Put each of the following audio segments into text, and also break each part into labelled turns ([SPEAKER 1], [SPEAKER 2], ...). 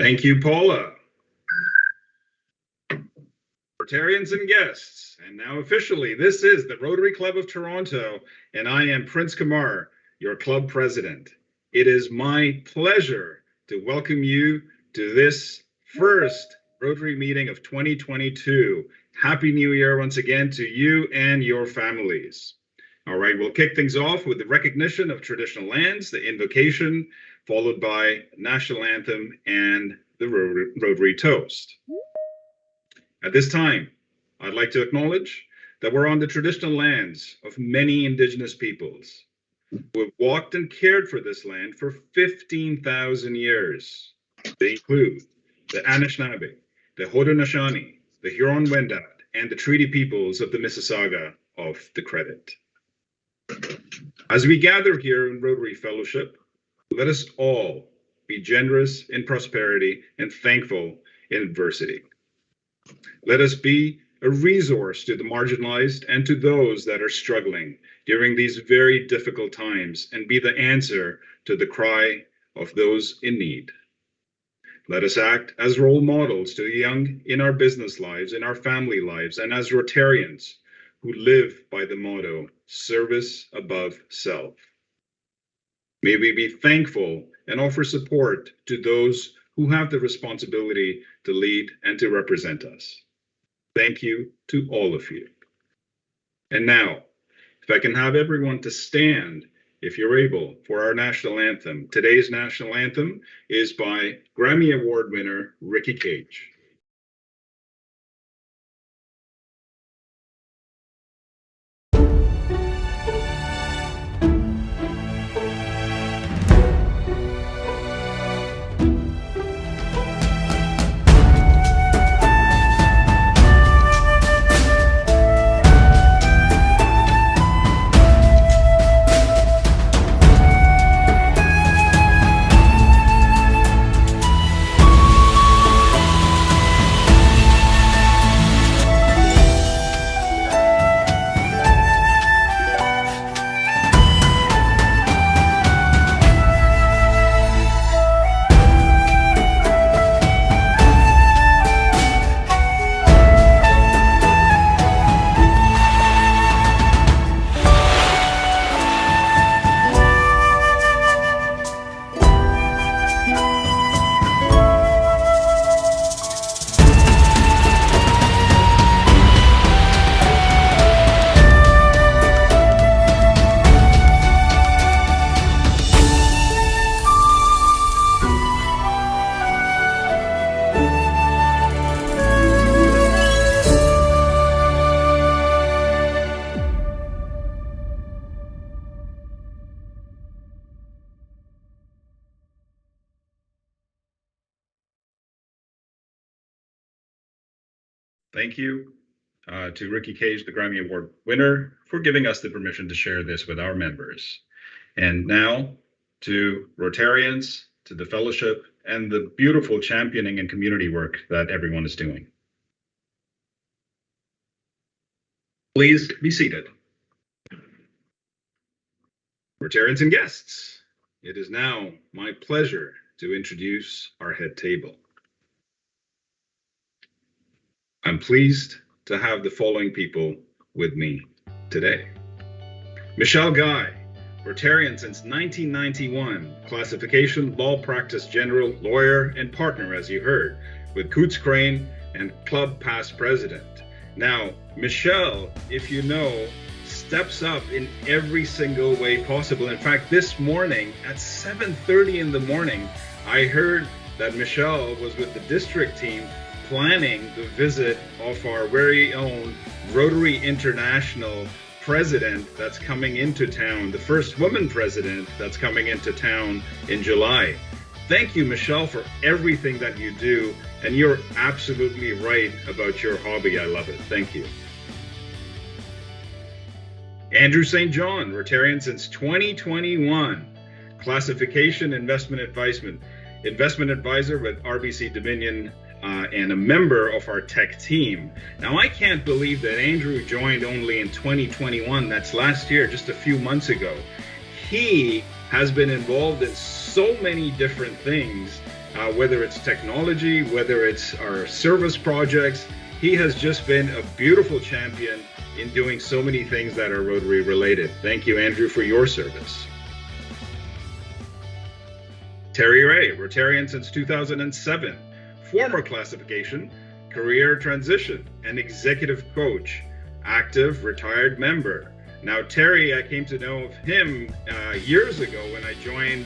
[SPEAKER 1] Thank you, Paula. Rotarians and guests, and now officially, this is the Rotary Club of Toronto, and I am Prince Kumar, your club president. It is my pleasure to welcome you to this first Rotary meeting of 2022. Happy New Year once again to you and your families. All right, we'll kick things off with the recognition of traditional lands, the invocation, followed by national anthem and the Rotary toast. At this time, I'd like to acknowledge that we're on the traditional lands of many Indigenous peoples who have walked and cared for this land for 15,000 years. They include the Anishinaabe, the Haudenosaunee, the Huron-Wendat, and the Treaty Peoples of the Mississauga of the Credit. As we gather here in Rotary Fellowship, let us all be generous in prosperity and thankful in adversity. Let us be a resource to the marginalized and to those that are struggling during these very difficult times, and be the answer to the cry of those in need. Let us act as role models to the young in our business lives, in our family lives, and as Rotarians who live by the motto, service above self. May we be thankful and offer support to those who have the responsibility to lead and to represent us. Thank you to all of you. And now, if I can have everyone to stand, if you're able, for our national anthem. Today's national anthem is by Grammy Award winner Ricky Kej. Thank you to Ricky Kej, the Grammy Award winner, for giving us the permission to share this with our members. And now to Rotarians, to the fellowship, and the beautiful championing and community work that everyone is doing. Please be seated. Rotarians and guests, it is now my pleasure to introduce our head table. I'm pleased to have the following people with me today. Michelle Guy, Rotarian since 1991, classification, law practice general, lawyer, and partner, as you heard, with Coutts Crane and club past president. Now, Michelle, if you know, steps up in every single way possible. In fact, this morning at 7:30 in the morning, I heard that Michelle was with the district team planning the visit of our very own Rotary International president that's coming into town, the first woman president that's coming into town in July. Thank you, Michelle, for everything that you do. And you're absolutely right about your hobby. I love it. Thank you. Andrew St.John, Rotarian since 2021, classification investment advisor with RBC Dominion, and a member of our tech team. Now, I can't believe that Andrew joined only in 2021. That's last year, just a few months ago. He has been involved in so many different things, whether it's technology, whether it's our service projects. He has just been a beautiful champion in doing so many things that are Rotary related. Thank you, Andrew, for your service. Terry Ray, Rotarian since 2007. Former classification, career transition, and executive coach, active retired member. Now, Terry, I came to know of him years ago when I joined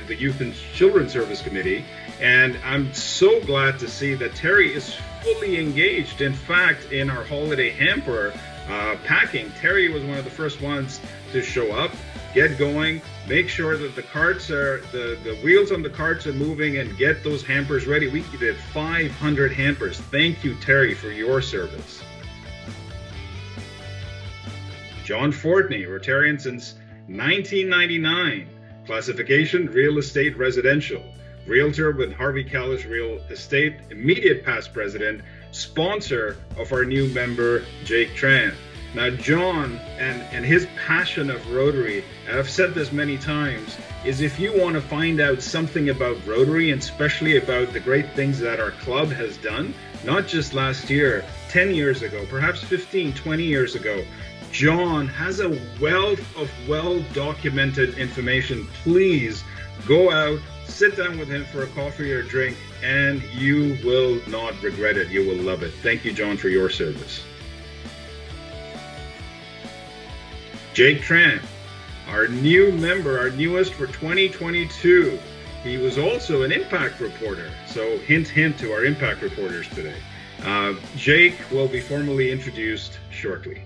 [SPEAKER 1] the Youth and Children's Service Committee, and I'm so glad to see that Terry is fully engaged. In fact, in our holiday hamper packing, Terry was one of the first ones to show up, get going, make sure that the carts are, the wheels on the carts are moving, and get those hampers ready. We did 500 hampers. Thank you, Terry, for your service. John Fortney, Rotarian since 1999, classification, real estate residential, realtor with Harvey Callish Real Estate, immediate past president, sponsor of our new member, Jake Tran. Now, John and his passion of Rotary, and I've said this many times, is if you want to find out something about Rotary, and especially about the great things that our club has done, not just last year, 10 years ago, perhaps 15, 20 years ago, John has a wealth of well-documented information. Please go out, sit down with him for a coffee or a drink, and you will not regret it. You will love it. Thank you, John, for your service. Jake Tran, our new member, our newest for 2022. He was also an impact reporter. So hint, hint to our impact reporters today. Jake will be formally introduced shortly.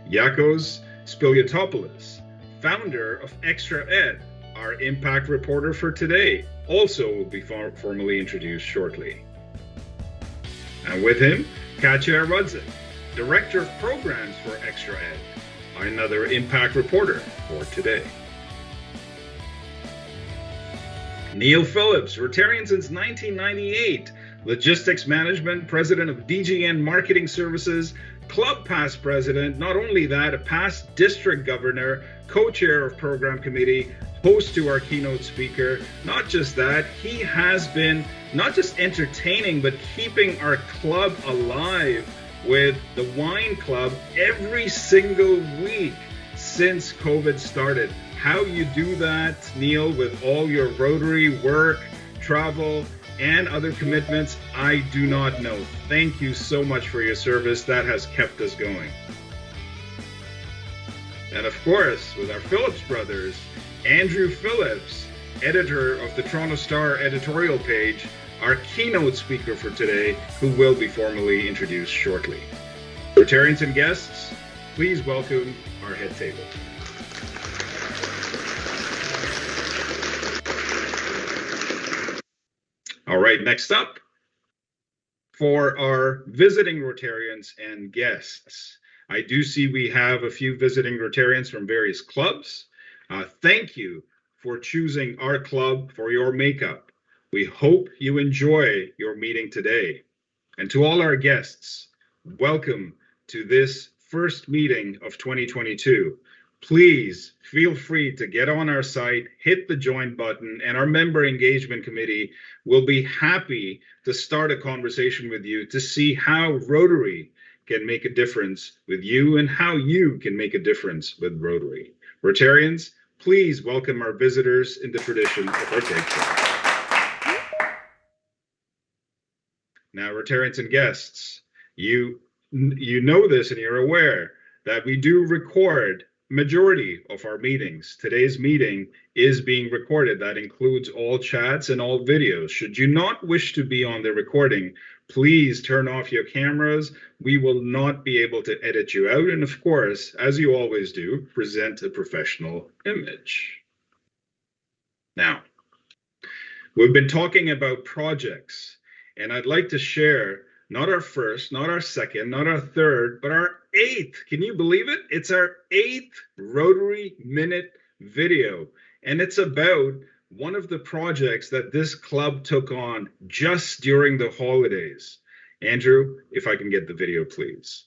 [SPEAKER 1] Yakos Spiliotopoulos, founder of Extra Ed, our impact reporter for today, also will be formally introduced shortly. And with him, Katya Rudzik, Director of Programs for Extra Ed, another impact reporter for today. Neil Phillips, Rotarian since 1998, Logistics Management, President of DGN Marketing Services, Club past president, not only that, a past district governor, co-chair of program committee, host to our keynote speaker. Not just that, he has been not just entertaining, but keeping our club alive with the wine club every single week since COVID started. How you do that, Neil, with all your Rotary work, travel, and other commitments, I do not know. Thank you so much for your service. That has kept us going. And of course, with our Phillips brothers, Andrew Phillips, editor of the Toronto Star Editorial Page, our keynote speaker for today, who will be formally introduced shortly. Rotarians and guests, please welcome our head table. All right, next up, for our visiting Rotarians and guests. I do see we have a few visiting Rotarians from various clubs. Thank you for choosing our club for your makeup. We hope you enjoy your meeting today. And to all our guests, welcome to this first meeting of 2022. Please feel free to get on our site, hit the join button, and our member engagement committee will be happy to start a conversation with you to see how Rotary can make a difference with you and how you can make a difference with Rotary. Rotarians, please welcome our visitors in the tradition of our cake shop. Now, Rotarians and guests, you know this and you're aware that we do record majority of our meetings. Today's meeting is being recorded. That includes all chats and all videos. Should you not wish to be on the recording, please turn off your cameras. We will not be able to edit you out. And of course, as you always do, present a professional image. Now, we've been talking about projects, and I'd like to share not our first, not our second, not our third, but our 8th. Can you believe it? It's our 8th Rotary Minute video. And it's about one of the projects that this club took on just during the holidays. Andrew, if I can get the video, please.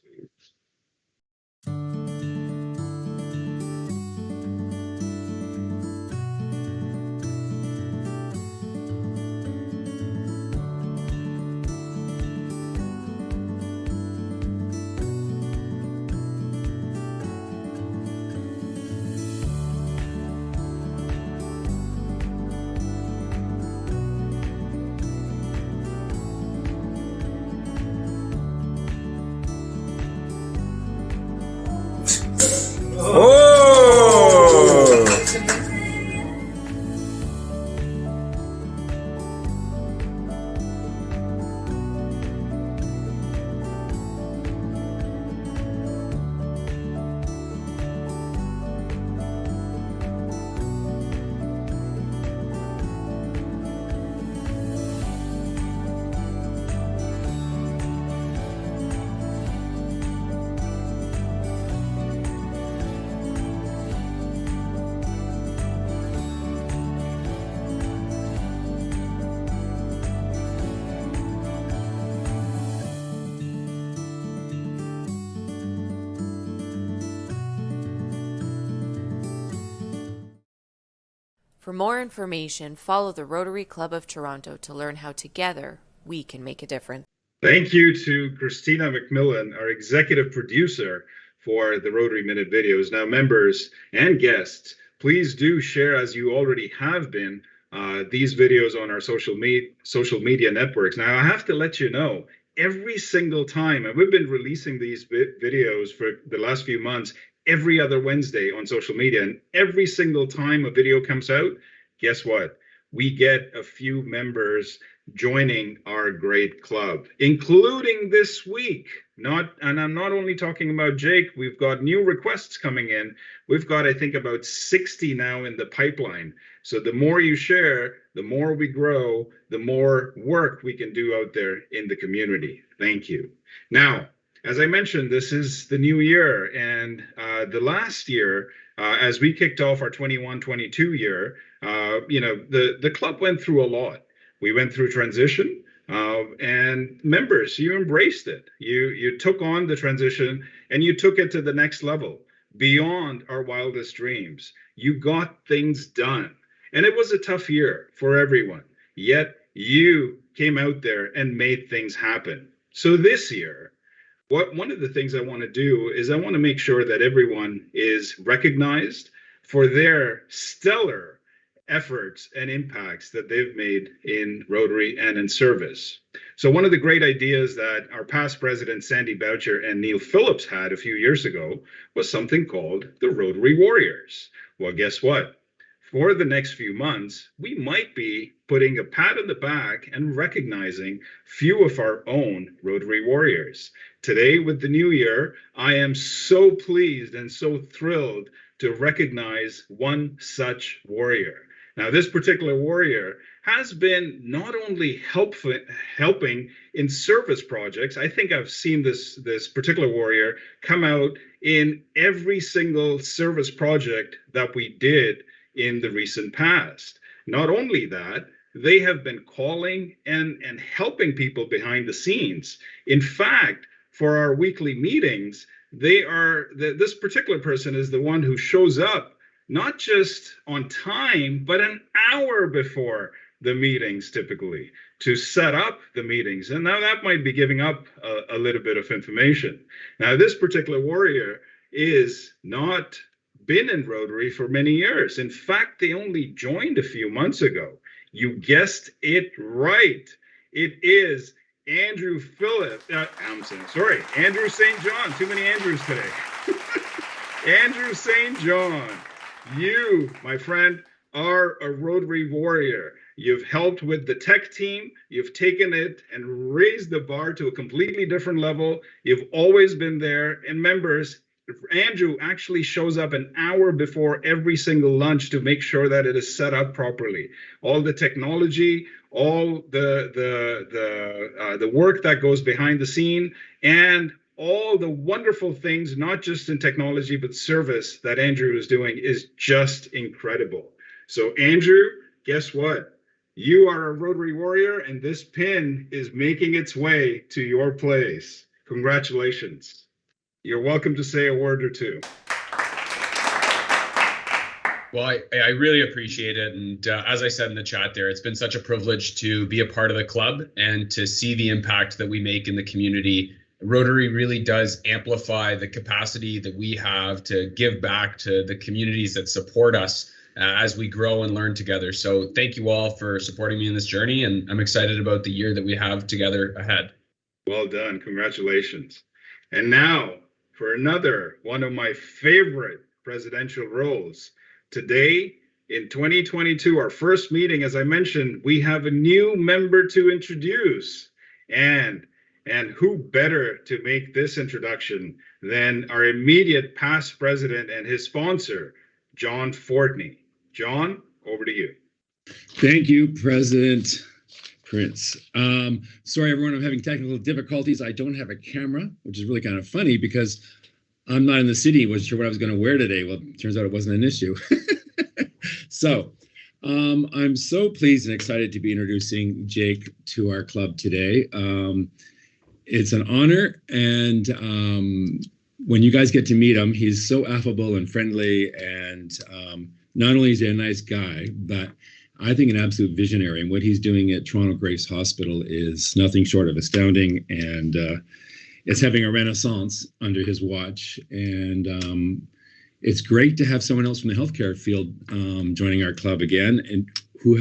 [SPEAKER 2] For more information, follow the Rotary Club of Toronto to learn how together we can make a difference.
[SPEAKER 1] Thank you to Christina McMillan, our executive producer for the Rotary Minute videos. Now, members and guests, please do share, as you already have been, these videos on our social media networks. Now, I have to let you know, every single time, and we've been releasing these videos for the last few months, every other Wednesday on social media, and every single time a video comes out, guess what? We get a few members joining our great club, including this week. And I'm not only talking about Jake, we've got new requests coming in. We've got, I think, about 60 now in the pipeline. So the more you share, the more we grow, the more work we can do out there in the community. Thank you. Now, as I mentioned, this is the new year, and the last year, as we kicked off our 21-22 year, the club went through a lot. We went through transition, and members, you embraced it. You took on the transition, and you took it to the next level, beyond our wildest dreams. You got things done, and it was a tough year for everyone, yet you came out there and made things happen. So this year, one of the things I want to do is I want to make sure that everyone is recognized for their stellar efforts and impacts that they've made in Rotary and in service. So one of the great ideas that our past presidents, Sandy Boucher and Neil Phillips, had a few years ago was something called the Rotary Warriors. Well, guess what? For the next few months, we might be putting a pat on the back and recognizing few of our own Rotary Warriors. Today, with the new year, I am so pleased and so thrilled to recognize one such warrior. Now, this particular warrior has been not only helping in service projects. I think I've seen this particular warrior come out in every single service project that we did in the recent past. Not only that, they have been calling and helping people behind the scenes. In fact, for our weekly meetings, this particular person is the one who shows up not just on time, but an hour before the meetings typically to set up the meetings. And now that might be giving up a little bit of information. Now, this particular warrior is not been in Rotary for many years. In fact, they only joined a few months ago. You guessed it right. It is Andrew Phillips. Andrew St.John. Too many Andrews today. Andrew St.John. You, my friend, are a Rotary Warrior. You've helped with the tech team. You've taken it and raised the bar to a completely different level. You've always been there. And members, Andrew actually shows up an hour before every single lunch to make sure that it is set up properly. All the technology, all the work that goes behind the scene, and all the wonderful things, not just in technology, but service that Andrew is doing is just incredible. So Andrew, guess what? You are a Rotary Warrior, and this pin is making its way to your place. Congratulations. You're welcome to say a word or two.
[SPEAKER 3] Well, I really appreciate it. And as I said in the chat there, it's been such a privilege to be a part of the club and to see the impact that we make in the community. Rotary really does amplify the capacity that we have to give back to the communities that support us as we grow and learn together. So thank you all for supporting me in this journey, and I'm excited about the year that we have together ahead.
[SPEAKER 1] Well done. Congratulations. And now for another one of my favorite presidential roles. Today, in 2022, our first meeting, as I mentioned, we have a new member to introduce. And who better to make this introduction than our immediate past president and his sponsor, John Fortney. John, over to you.
[SPEAKER 4] Thank you, President Prince. Sorry, everyone, I'm having technical difficulties. I don't have a camera, which is really kind of funny because I'm not in the city. Wasn't sure what I was going to wear today. Well, it turns out it wasn't an issue. So I'm so pleased and excited to be introducing Jake to our club today. It's an honor, and when you guys get to meet him, he's so affable and friendly, and not only is he a nice guy, but I think an absolute visionary, and what he's doing at Toronto Grace Hospital is nothing short of astounding, and it's having a renaissance under his watch, and it's great to have someone else from the healthcare field joining our club again, and who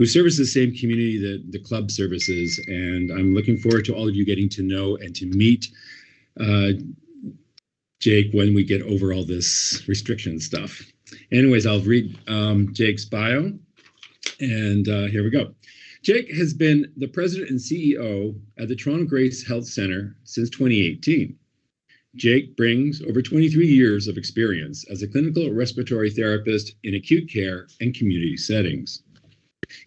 [SPEAKER 4] services the same community that the club services. And I'm looking forward to all of you getting to know and to meet Jake when we get over all this restriction stuff. Anyways, I'll read Jake's bio, and here we go. Jake has been the president and CEO at the Toronto Grace Health Centre since 2018. Jake brings over 23 years of experience as a clinical respiratory therapist in acute care and community settings.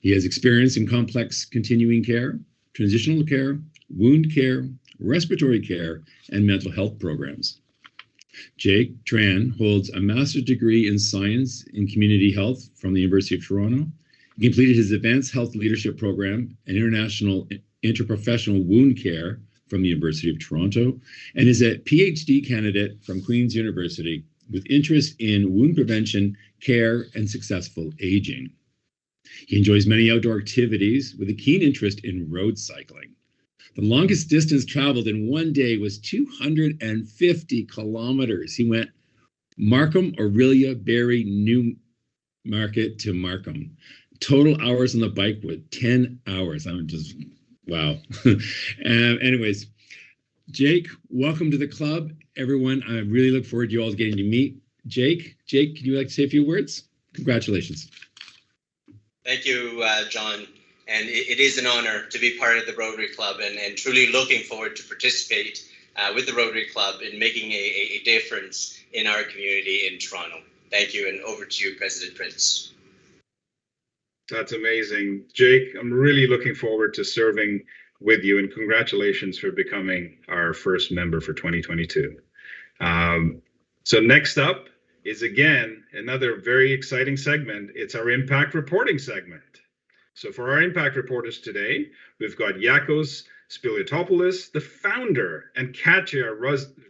[SPEAKER 4] He has experience in complex continuing care, transitional care, wound care, respiratory care, and mental health programs. Jake Tran holds a master's degree in science in community health from the University of Toronto. He completed his advanced health leadership program and international interprofessional wound care from the University of Toronto, and is a PhD candidate from Queen's University with interest in wound prevention, care, and successful aging. He enjoys many outdoor activities with a keen interest in road cycling. The longest distance traveled in one day was 250 kilometers. He went Markham, Aurelia, Barrie, Newmarket to Markham. Total hours on the bike were 10 hours. I'm just, wow. Anyways, Jake, welcome to the club. Everyone, I really look forward to you all getting to meet Jake. Jake, can you like to say a few words? Congratulations.
[SPEAKER 5] Thank you, John. And it is an honor to be part of the Rotary Club, and truly looking forward to participate with the Rotary Club in making a difference in our community in Toronto. Thank you, and over to you, President Prince.
[SPEAKER 1] That's amazing. Jake, I'm really looking forward to serving with you, and congratulations for becoming our first member for 2022. So next up is, again, another very exciting segment. It's our impact reporting segment. So for our impact reporters today, we've got Yakos Spiliotopoulos, the founder, and Katya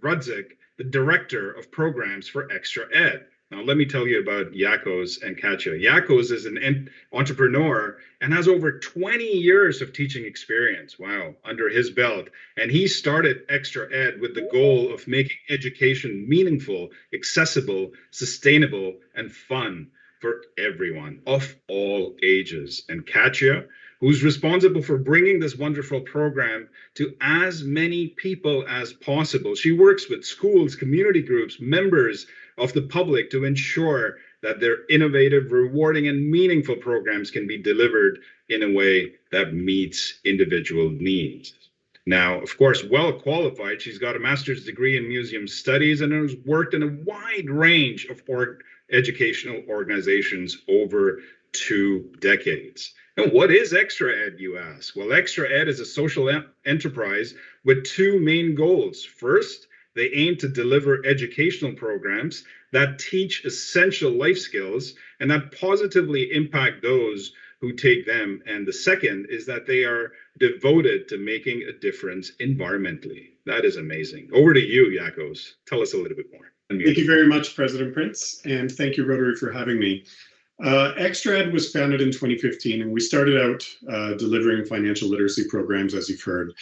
[SPEAKER 1] Rudzik, the director of programs for Extra Ed. Now, let me tell you about Yakos and Katya. Yakos is an entrepreneur and has over 20 years of teaching experience, wow, under his belt. And he started Extra Ed with the goal of making education meaningful, accessible, sustainable, and fun for everyone of all ages. And Katya, who's responsible for bringing this wonderful program to as many people as possible. She works with schools, community groups, members of the public to ensure that their innovative, rewarding, and meaningful programs can be delivered in a way that meets individual needs. Now, of course, well qualified, she's got a master's degree in museum studies and has worked in a wide range of educational organizations over 2 decades. And what is Extra Ed, you ask? Well, Extra Ed is a social enterprise with 2 main goals. First, they aim to deliver educational programs that teach essential life skills and that positively impact those who take them. And the second is that they are devoted to making a difference environmentally. That is amazing. Over to you, Yakos. Tell us a little bit more.
[SPEAKER 6] Thank you very much, President Prince, and thank you, Rotary, for having me. Extra Ed was founded in 2015, and we started out delivering financial literacy programs, as you've heard.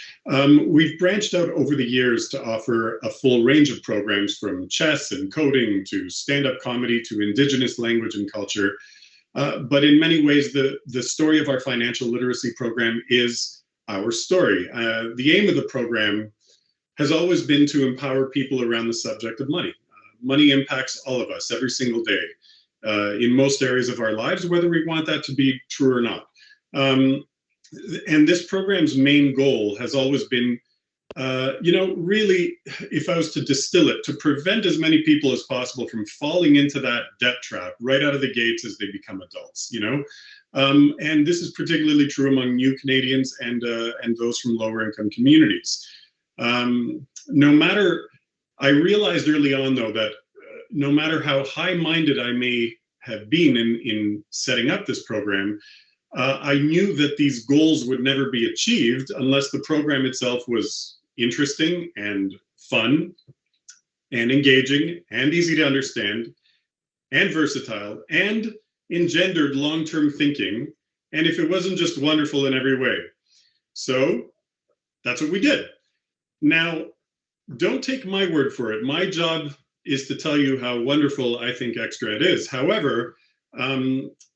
[SPEAKER 6] We've branched out over the years to offer a full range of programs, from chess and coding to stand-up comedy to Indigenous language and culture. But in many ways, the story of our financial literacy program is our story. The aim of the program has always been to empower people around the subject of money. Money impacts all of us every single day. In most areas of our lives, whether we want that to be true or not. And this program's main goal has always been, really, if I was to distill it, to prevent as many people as possible from falling into that debt trap right out of the gates as they become adults, And this is particularly true among new Canadians and those from lower income communities. I realized early on, though, that no matter how high-minded I may have been in setting up this program, I knew that these goals would never be achieved unless the program itself was interesting and fun and engaging and easy to understand and versatile and engendered long-term thinking, and if it wasn't just wonderful in every way. So that's what we did. Now, don't take my word for it. My job is to tell you how wonderful I think Extra Ed is. However,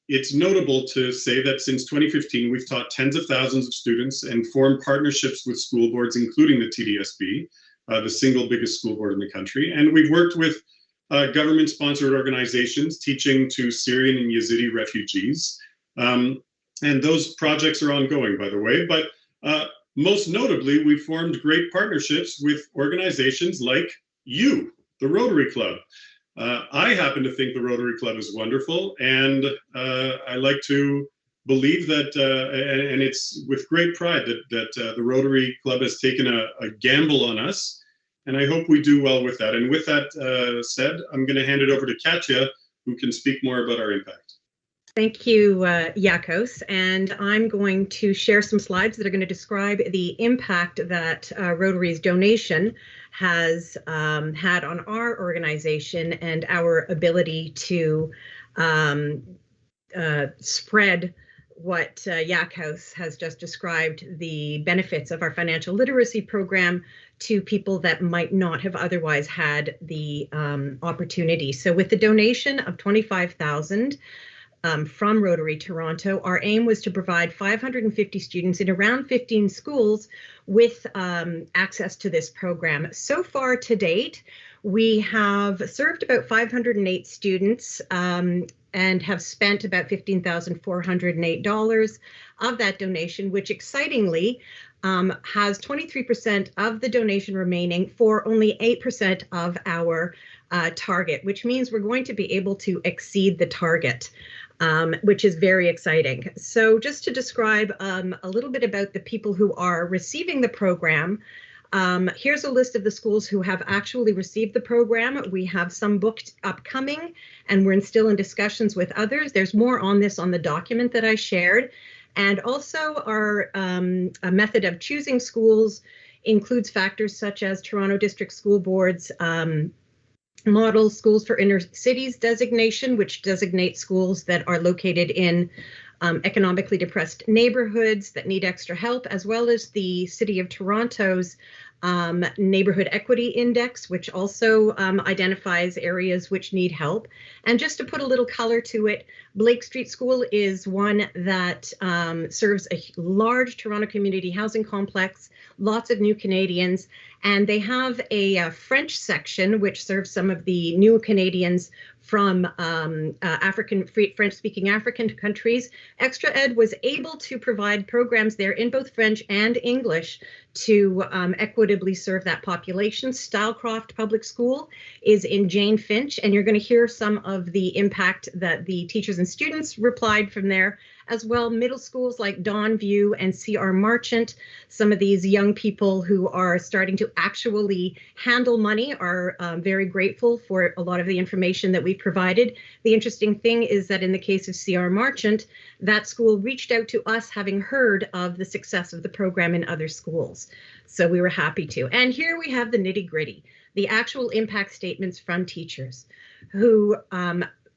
[SPEAKER 6] it's notable to say that since 2015, we've taught tens of thousands of students and formed partnerships with school boards, including the TDSB, the single biggest school board in the country. And we've worked with government-sponsored organizations teaching to Syrian and Yazidi refugees. And those projects are ongoing, by the way. But most notably, we formed great partnerships with organizations like you, the Rotary Club. I happen to think the Rotary Club is wonderful, and I like to believe that, and it's with great pride that the Rotary Club has taken a gamble on us, and I hope we do well with that. And with that said, I'm going to hand it over to Katya, who can speak more about our impact.
[SPEAKER 7] Thank you, Yakos, and I'm going to share some slides that are going to describe the impact that Rotary's donation has had on our organization and our ability to spread what Yakos has just described, the benefits of our financial literacy program, to people that might not have otherwise had the opportunity. So with the donation of $25,000 from Rotary Toronto, our aim was to provide 550 students in around 15 schools with access to this program. So far to date, we have served about 508 students and have spent about $15,408 of that donation, which excitingly has 23% of the donation remaining for only 8% of our target, which means we're going to be able to exceed the target. Which is very exciting. So just to describe a little bit about the people who are receiving the program, Here's a list of the schools who have actually received the program. We have some booked upcoming, and we're still in discussions with others. There's more on this on the document that I shared. And also our a method of choosing schools includes factors such as Toronto District School Board's Model Schools for Inner Cities designation, which designates schools that are located in economically depressed neighborhoods that need extra help, as well as the City of Toronto's Neighborhood Equity Index, which also identifies areas which need help. And just to put a little color to it, Blake Street School is one that serves a large Toronto community housing complex, lots of new Canadians, and they have a French section which serves some of the new Canadians from French-speaking African countries. Extra Ed was able to provide programs there in both French and English to equitably serve that population. Stylecroft Public School is in Jane Finch, and you're going to hear some of the impact that the teachers and students replied from there. As well, middle schools like Dawnview and C.R. Marchant, some of these young people who are starting to actually handle money are very grateful for a lot of the information that we've provided. The interesting thing is that in the case of C.R. Marchant, that school reached out to us having heard of the success of the program in other schools. So we were happy to. And here we have the nitty-gritty, the actual impact statements from teachers who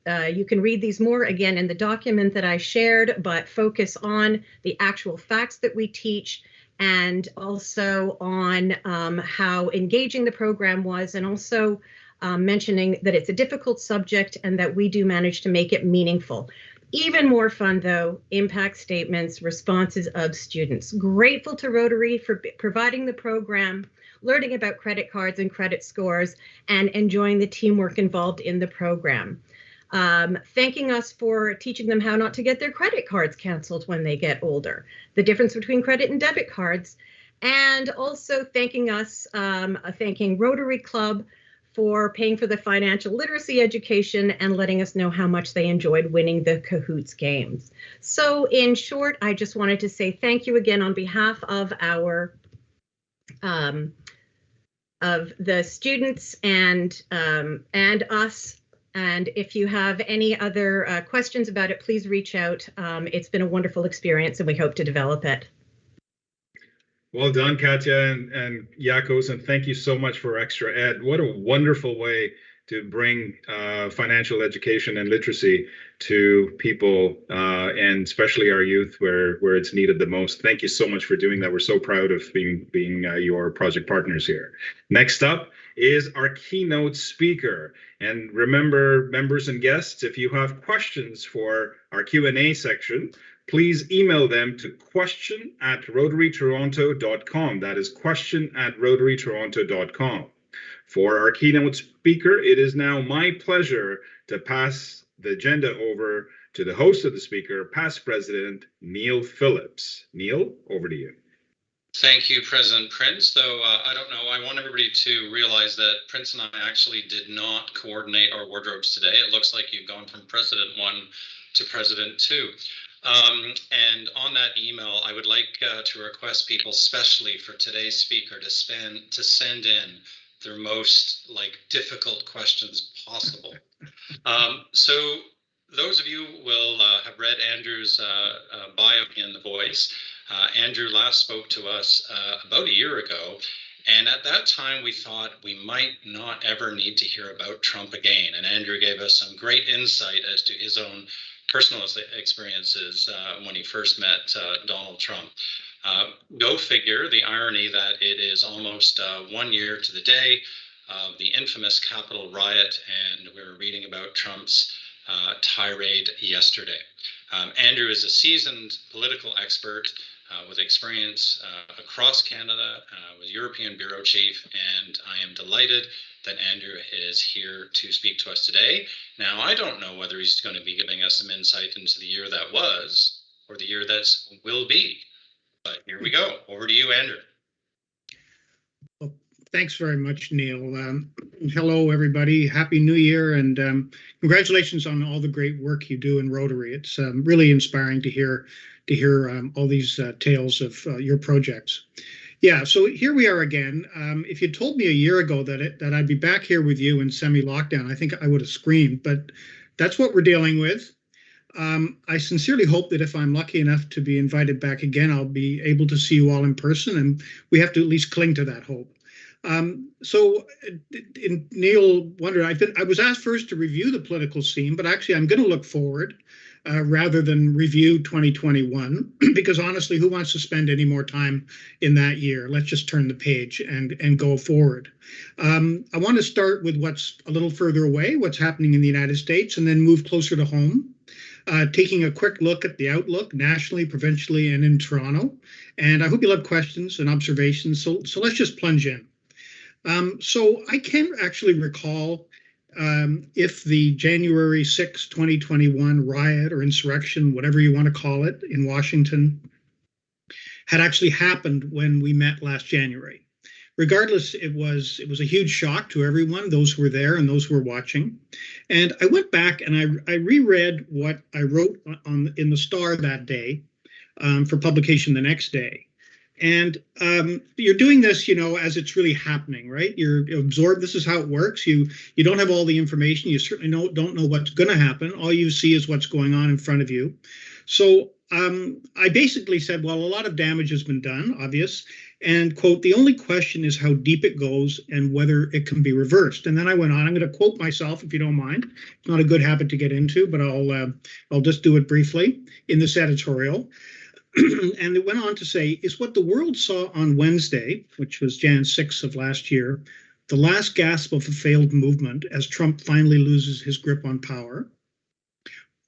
[SPEAKER 7] you can read these more again in the document that I shared, but focus on the actual facts that we teach and also on how engaging the program was, and also mentioning that it's a difficult subject and that we do manage to make it meaningful. Even more fun, though, impact statements, responses of students. Grateful to Rotary for providing the program, learning about credit cards and credit scores, and enjoying the teamwork involved in the program. Thanking us for teaching them how not to get their credit cards canceled when they get older, the difference between credit and debit cards, and also thanking us, thanking Rotary Club for paying for the financial literacy education and letting us know how much they enjoyed winning the Cahoots games. So in short, I just wanted to say thank you again on behalf of our of the students and us. And if you have any other questions about it, please reach out. It's been a wonderful experience and we hope to develop it.
[SPEAKER 1] Well done, Katya and Yakos, and thank you so much for Extra Ed. What a wonderful way to bring financial education and literacy to people, and especially our youth where it's needed the most. Thank you so much for doing that. We're so proud of being your project partners here. Next up is our keynote speaker. And remember, members and guests, if you have questions for our Q&A section, please email them to question@rotarytoronto.com. That is question@rotarytoronto.com. For our keynote speaker, it is now my pleasure to pass the agenda over to the host of the speaker, past President Neil Phillips. Neil, over to you.
[SPEAKER 8] Thank you, President Prince. Though I don't know, I want everybody to realize that Prince and I actually did not coordinate our wardrobes today. It looks like you've gone from President 1 to President 2. And on that email, I would like to request people, especially for today's speaker, to send in their most difficult questions possible. So those of you will have read Andrew's bio in The Voice. Andrew last spoke to us about a year ago, and at that time we thought we might not ever need to hear about Trump again. And Andrew gave us some great insight as to his own personal experiences when he first met Donald Trump. Go figure, the irony that it is almost 1 year to the day of the infamous Capitol riot, and we were reading about Trump's tirade yesterday. Andrew is a seasoned political expert with experience across Canada, was European Bureau Chief, and I am delighted that Andrew is here to speak to us today. Now, I don't know whether he's going to be giving us some insight into the year that was or the year that will be, but here we go. Over to you, Andrew.
[SPEAKER 9] Well, thanks very much, Neil. Hello, everybody. Happy New Year, and congratulations on all the great work you do in Rotary. It's really inspiring to hear all these tales of your projects. Yeah, so here we are again. If you told me a year ago that I'd be back here with you in semi-lockdown, I think I would have screamed, but that's what we're dealing with. I sincerely hope that if I'm lucky enough to be invited back again, I'll be able to see you all in person, and we have to at least cling to that hope. Neil wondered, I was asked first to review the political scene, but actually I'm going to look forward rather than review 2021, because honestly, who wants to spend any more time in that year? Let's just turn the page and go forward. I want to start with what's a little further away, what's happening in the United States, and then move closer to home. Taking a quick look at the outlook nationally, provincially, and in Toronto. And I hope you'll have questions and observations. So let's just plunge in. So I can't actually recall if the January 6, 2021 riot or insurrection, whatever you want to call it, in Washington had actually happened when we met last January. Regardless, it was a huge shock to everyone, those who were there and those who were watching. And I went back and I reread what I wrote in the Star that day for publication the next day. And you're doing this, as it's really happening, right? You're absorbed. This is how it works. You don't have all the information. You certainly don't know what's going to happen. All you see is what's going on in front of you. So I basically said, well, a lot of damage has been done, obvious. And, quote, the only question is how deep it goes and whether it can be reversed. And then I went on. I'm going to quote myself, if you don't mind. It's not a good habit to get into, but I'll just do it briefly in this editorial. And it went on to say, is what the world saw on Wednesday, which was Jan 6th of last year, the last gasp of a failed movement as Trump finally loses his grip on power?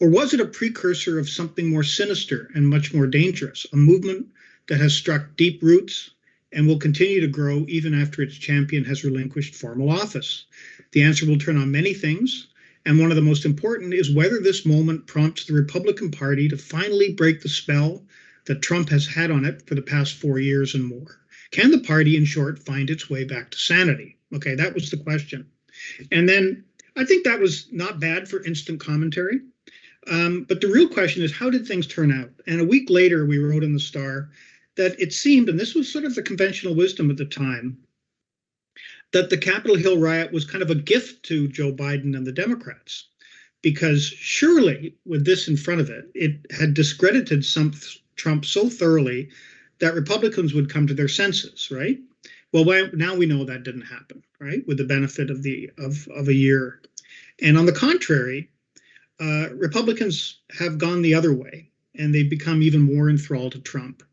[SPEAKER 9] Or was it a precursor of something more sinister and much more dangerous, a movement that has struck deep roots and will continue to grow even after its champion has relinquished formal office? The answer will turn on many things, and one of the most important is whether this moment prompts the Republican Party to finally break the spell that Trump has had on it for the past 4 years and more. Can the party, in short, find its way back to sanity? Okay, that was the question. And then I think that was not bad for instant commentary. But the real question is, how did things turn out? And a week later, we wrote in the Star that it seemed, and this was sort of the conventional wisdom at the time, that the Capitol Hill riot was kind of a gift to Joe Biden and the Democrats, because surely with this in front of it, it had discredited Trump so thoroughly that Republicans would come to their senses, right? Well, now we know that didn't happen, right? With the benefit of a year. And on the contrary, Republicans have gone the other way, and they've become even more enthralled to Trump.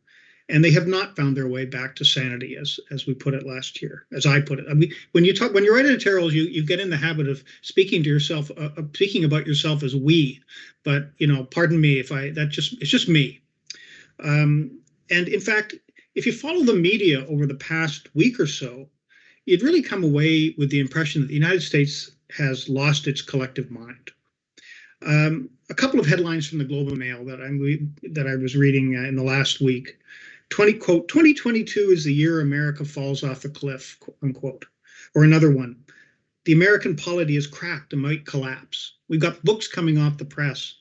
[SPEAKER 9] And they have not found their way back to sanity, as we put it last year, as I put it. I mean, when you write editorials, you get in the habit of speaking to yourself, speaking about yourself as we. But pardon me if it's just me. And in fact, if you follow the media over the past week or so, you'd really come away with the impression that the United States has lost its collective mind. A couple of headlines from the Globe and Mail that I was reading in the last week. Quote, 2022 is the year America falls off the cliff, quote unquote. Or another one, the American polity is cracked and might collapse. We've got books coming off the press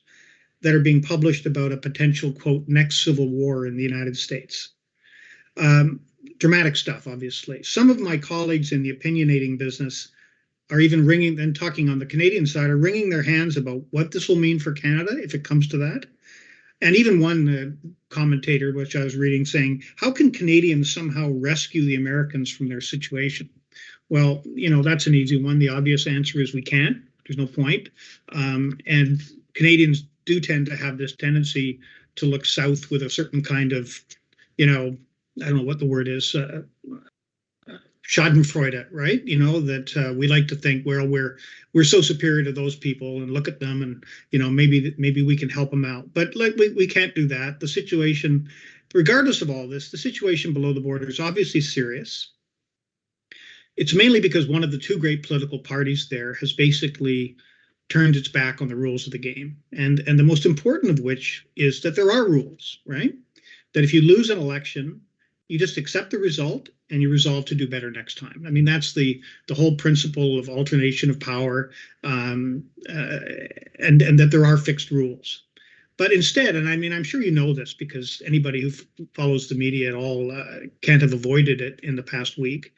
[SPEAKER 9] that are being published about a potential, quote, next civil war in the United States. Dramatic stuff, obviously. Some of my colleagues in the opinionating business are even talking on the Canadian side, are wringing their hands about what this will mean for Canada if it comes to that. And even one commentator, which I was reading, saying, how can Canadians somehow rescue the Americans from their situation? Well, that's an easy one. The obvious answer is we can't. There's no point. And Canadians do tend to have this tendency to look south with a certain kind of, I don't know what the word is, Schadenfreude, right? That we like to think, well, we're so superior to those people, and look at them, and maybe we can help them out. But we can't do that. The situation, regardless of all this, the situation below the border is obviously serious. It's mainly because one of the two great political parties there has basically turned its back on the rules of the game, and the most important of which is that there are rules, right? That if you lose an election, you just accept the result and you resolve to do better next time. I mean, that's the whole principle of alternation of power, and that there are fixed rules. But instead, and I mean, I'm sure you know this because anybody who follows the media at all can't have avoided it in the past week.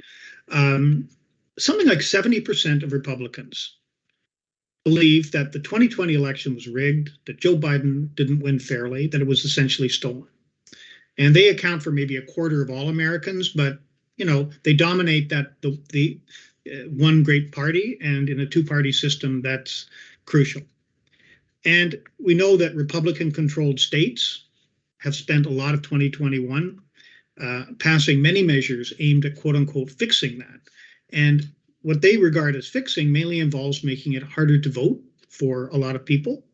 [SPEAKER 9] Something like 70% of Republicans believe that the 2020 election was rigged, that Joe Biden didn't win fairly, that it was essentially stolen. And they account for maybe a quarter of all Americans, but they dominate that the one great party, and in a two-party system, that's crucial. And we know that Republican-controlled states have spent a lot of 2021 passing many measures aimed at quote-unquote fixing that. And what they regard as fixing mainly involves making it harder to vote for a lot of people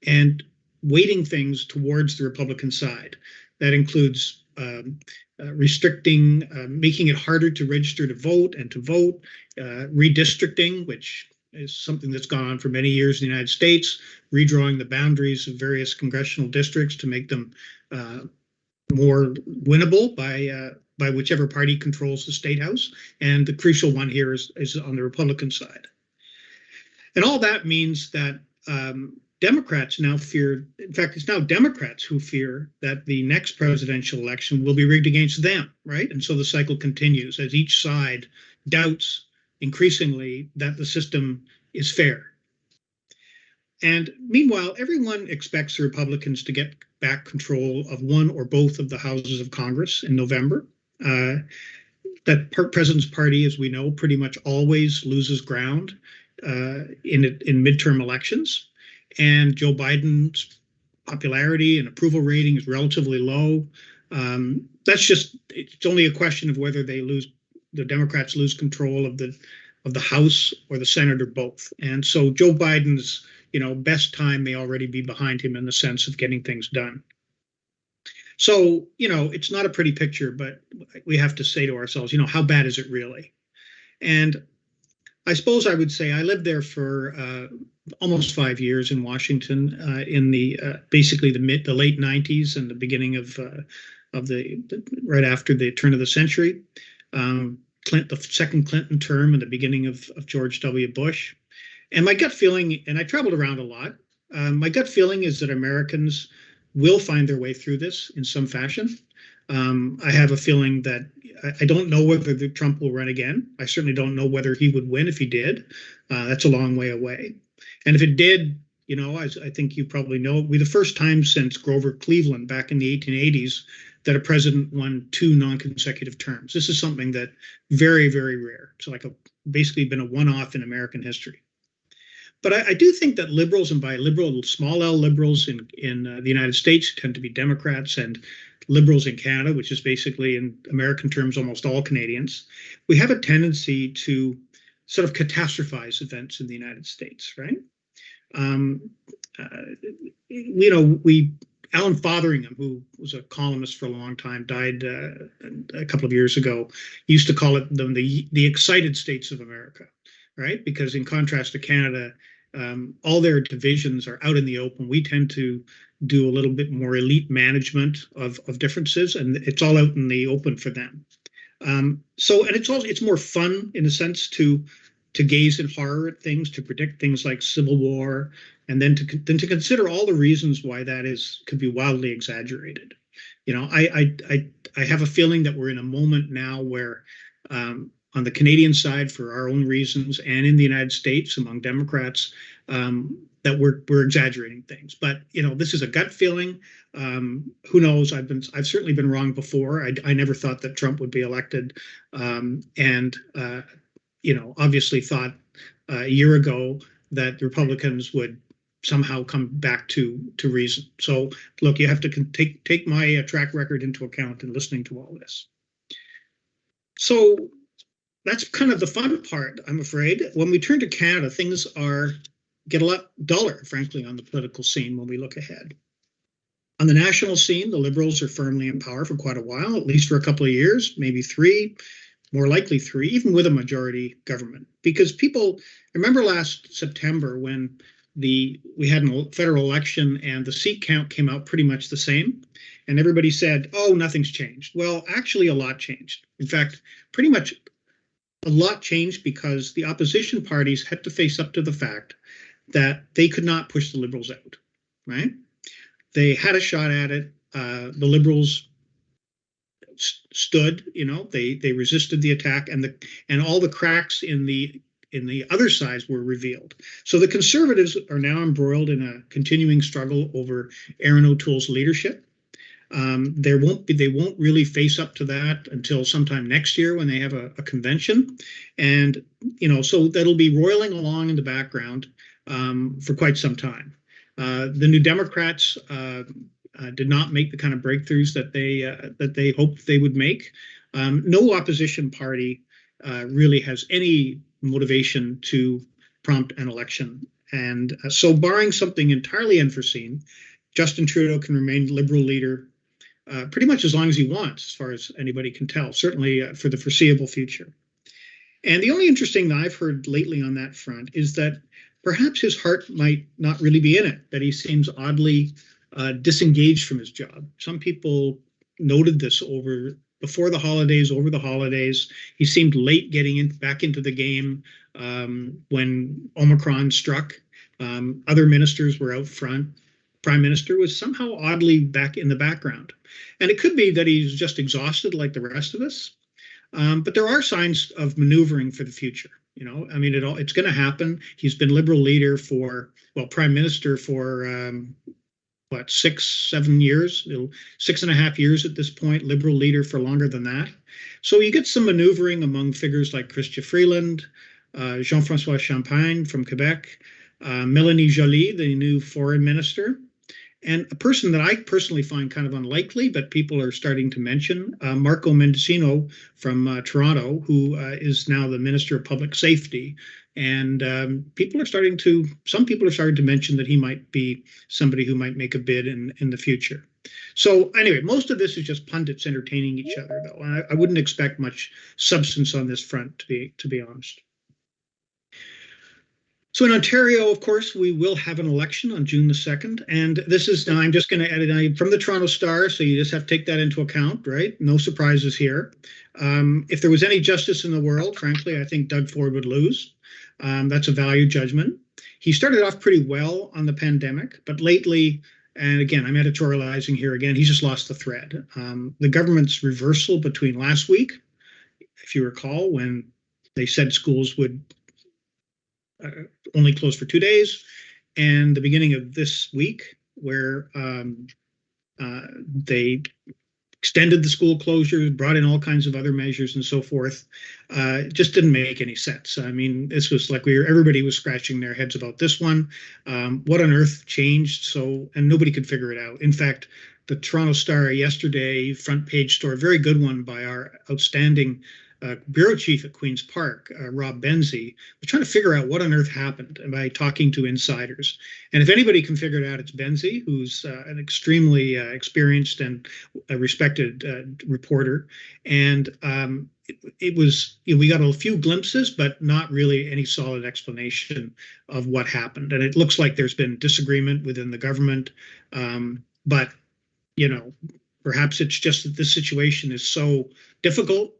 [SPEAKER 9] and weighting things towards the Republican side. That includes restricting, making it harder to register to vote and to vote, redistricting, which is something that's gone on for many years in the United States, redrawing the boundaries of various congressional districts to make them more winnable by whichever party controls the state house. And the crucial one here is on the Republican side. And all that means that Democrats now fear, in fact, it's now Democrats who fear that the next presidential election will be rigged against them, right? And so the cycle continues as each side doubts increasingly that the system is fair. And meanwhile, everyone expects the Republicans to get back control of one or both of the houses of Congress in November. That president's party, as we know, pretty much always loses ground in midterm elections. And Joe Biden's popularity and approval rating is relatively low. It's only a question of whether the Democrats lose control of the House or the Senate or both. And so Joe Biden's, best time may already be behind him in the sense of getting things done. So, it's not a pretty picture, but we have to say to ourselves, how bad is it really? And I suppose I would say I lived there for almost 5 years in Washington in the basically the late 90s and the beginning of right after the turn of the century, the second Clinton term and the beginning of George W. Bush. And my gut feeling, and I traveled around a lot, my gut feeling is that Americans will find their way through this in some fashion. I have a feeling that I don't know whether Trump will run again. I certainly don't know whether he would win if he did. That's a long way away. And if it did, I think you probably know, it would be the first time since Grover Cleveland back in the 1880s that a president won 2 non-consecutive terms. This is something that very, very rare. It's basically been a one-off in American history. But I do think that liberals, and by liberal, small L liberals in the United States tend to be Democrats, and liberals in Canada, which is basically in American terms almost all Canadians, we have a tendency to sort of catastrophize events in the United States, right? Alan Fotheringham, who was a columnist for a long time, died a couple of years ago, used to call it the excited states of America, right? Because in contrast to Canada, all their divisions are out in the open. We tend to do a little bit more elite management of differences, and it's all out in the open for them. And it's more fun in a sense to gaze in horror at things, to predict things like civil war, and then to consider all the reasons why that could be wildly exaggerated. I have a feeling that we're in a moment now where on the Canadian side, for our own reasons, and in the United States among Democrats, that we're exaggerating things. But this is a gut feeling. Who knows? I've certainly been wrong before. I never thought that Trump would be elected, and obviously thought a year ago that the Republicans would somehow come back to reason. So look, you have to take my track record into account in listening to all this. So that's kind of the fun part, I'm afraid. When we turn to Canada, things get a lot duller, frankly, on the political scene when we look ahead. On the national scene, the Liberals are firmly in power for quite a while, at least for a couple of years, maybe 3, more likely 3, even with a majority government. Because people remember last September when we had a federal election and the seat count came out pretty much the same. And everybody said, oh, nothing's changed. Well, actually, a lot changed. In fact, pretty much a lot changed because the opposition parties had to face up to the fact that they could not push the Liberals out, right? They had a shot at it. The Liberals stood, they resisted the attack, and all the cracks in the other sides were revealed. So the Conservatives are now embroiled in a continuing struggle over Aaron O'Toole's leadership. They won't really face up to that until sometime next year when they have a convention, and so that'll be roiling along in the background for quite some time. The New Democrats did not make the kind of breakthroughs that they hoped they would make. No opposition party really has any motivation to prompt an election, and so barring something entirely unforeseen, Justin Trudeau can remain Liberal leader pretty much as long as he wants, as far as anybody can tell, certainly for the foreseeable future. And the only interesting that I've heard lately on that front is that perhaps his heart might not really be in it, that he seems oddly disengaged from his job. Some people noted this over the holidays. He seemed late getting back into the game when Omicron struck. Other ministers were out front. Prime Minister was somehow oddly back in the background. And it could be that he's just exhausted like the rest of us. But there are signs of maneuvering for the future. It's going to happen. He's been Liberal leader Prime Minister for 6-7 years, 6.5 years at this point, Liberal leader for longer than that. So you get some maneuvering among figures like Chrystia Freeland, Jean-François Champagne from Quebec, Mélanie Joly, the new foreign minister, and a person that I personally find kind of unlikely, but people are starting to mention, Marco Mendicino from Toronto, who is now the Minister of Public Safety. And some people are starting to mention that he might be somebody who might make a bid in the future. So anyway, most of this is just pundits entertaining each other, though. And I wouldn't expect much substance on this front, to be honest. So in Ontario, of course, we will have an election on June the 2nd. And this is, now I'm just going to edit from the Toronto Star, so you just have to take that into account, right? No surprises here. If there was any justice in the world, frankly, I think Doug Ford would lose. That's a value judgment. He started off pretty well on the pandemic, but lately, and again, I'm editorializing here again, he's just lost the thread. The government's reversal between last week, if you recall, when they said schools would only close for 2 days, and the beginning of this week, where they extended the school closures, brought in all kinds of other measures and so forth, just didn't make any sense. I mean, this was like everybody was scratching their heads about this one. What on earth changed? And nobody could figure it out. In fact, the Toronto Star yesterday, front page story, very good one by our outstanding bureau chief at Queen's Park, Rob Benzie, was trying to figure out what on earth happened by talking to insiders. And if anybody can figure it out, it's Benzie, who's an extremely experienced and respected reporter. And it was, we got a few glimpses, but not really any solid explanation of what happened. And it looks like there's been disagreement within the government. But, perhaps it's just that this situation is so difficult,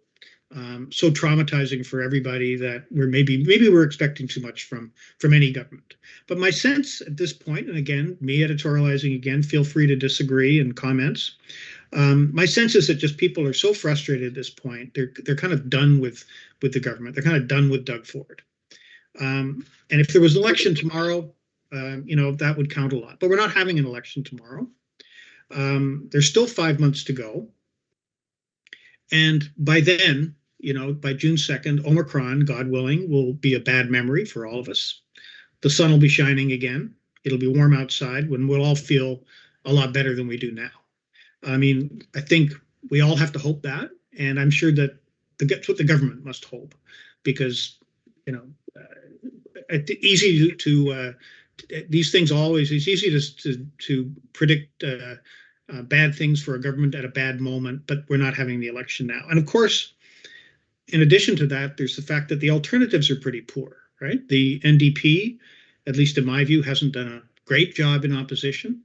[SPEAKER 9] so traumatizing for everybody that maybe we're expecting too much from any government. But my sense at this point, and again, me editorializing again, feel free to disagree in comments. My sense is that just people are so frustrated at this point. They're kind of done with the government. They're kind of done with Doug Ford. And if there was an election tomorrow, that would count a lot. But we're not having an election tomorrow. There's still 5 months to go. And by then, by June 2nd, Omicron, God willing, will be a bad memory for all of us. The sun will be shining again. It'll be warm outside when we'll all feel a lot better than we do now. I mean, I think we all have to hope that. And I'm sure that that's what the government must hope, because, it's easy to these things always, it's easy to predict bad things for a government at a bad moment, but we're not having the election now. And of course, in addition to that, there's the fact that the alternatives are pretty poor, right? The NDP, at least in my view, hasn't done a great job in opposition.